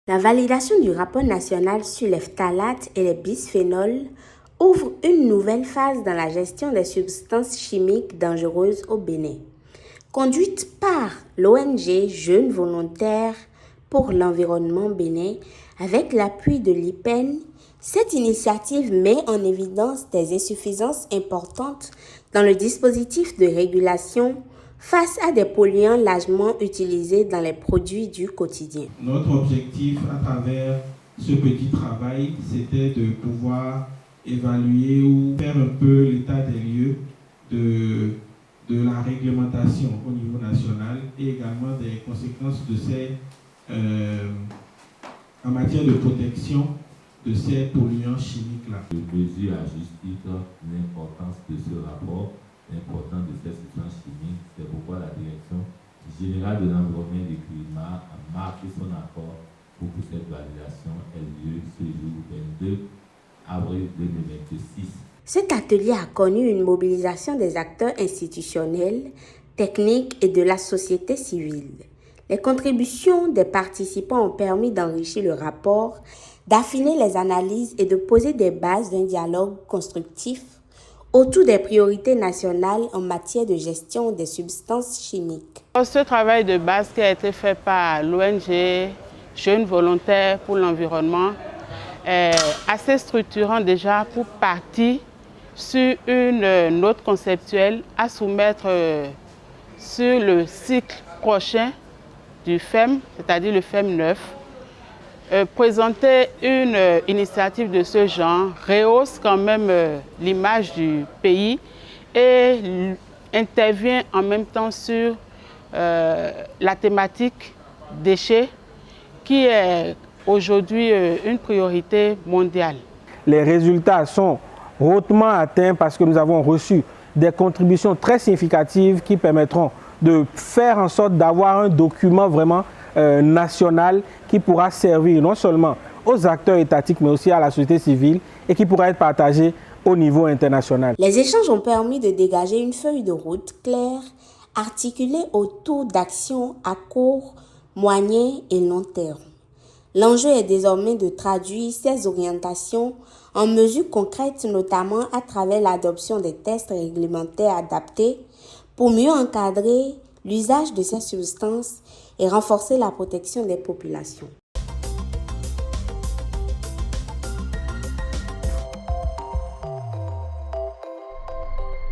La validation du rapport national sur les phtalates et les bisphénols ouvre une nouvelle phase dans la gestion des substances chimiques dangereuses au Bénin. Conduite par l'ONG Jeunes Volontaires pour l'Environnement Bénin avec l'appui de l'IPEN, cette initiative met en évidence des insuffisances importantes dans le dispositif de régulation face à des polluants largement utilisés dans les produits du quotidien. Notre objectif à travers ce petit travail, c'était de pouvoir évaluer ou faire un peu l'état des lieux de la réglementation au niveau national et également des conséquences de ces en matière de protection de ces polluants chimiques-là. Je mesure à juste titre l'importance de ce rapport, l'importance de ces substances chimiques. C'est pourquoi la Direction générale de l'environnement et du climat a marqué son accord pour que cette validation ait lieu ce jour 22 avril 2026. Cet atelier a connu une mobilisation des acteurs institutionnels, techniques et de la société civile. Les contributions des participants ont permis d'enrichir le rapport, d'affiner les analyses et de poser des bases d'un dialogue constructif autour des priorités nationales en matière de gestion des substances chimiques. Ce travail de base qui a été fait par l'ONG Jeunes Volontaires pour l'Environnement est assez structurant déjà pour partir sur une note conceptuelle à soumettre sur le cycle prochain du FEM, c'est-à-dire le FEM 9. Présenter une initiative de ce genre rehausse quand même l'image du pays et intervient en même temps sur la thématique déchets qui est aujourd'hui une priorité mondiale. Les résultats sont hautement atteints parce que nous avons reçu des contributions très significatives qui permettront de faire en sorte d'avoir un document vraiment national qui pourra servir non seulement aux acteurs étatiques mais aussi à la société civile et qui pourra être partagé au niveau international. Les échanges ont permis de dégager une feuille de route claire, articulée autour d'actions à court, moyen et long terme. L'enjeu est désormais de traduire ces orientations en mesures concrètes, notamment à travers l'adoption des tests réglementaires adaptés pour mieux encadrer l'usage de ces substances et renforcer la protection des populations.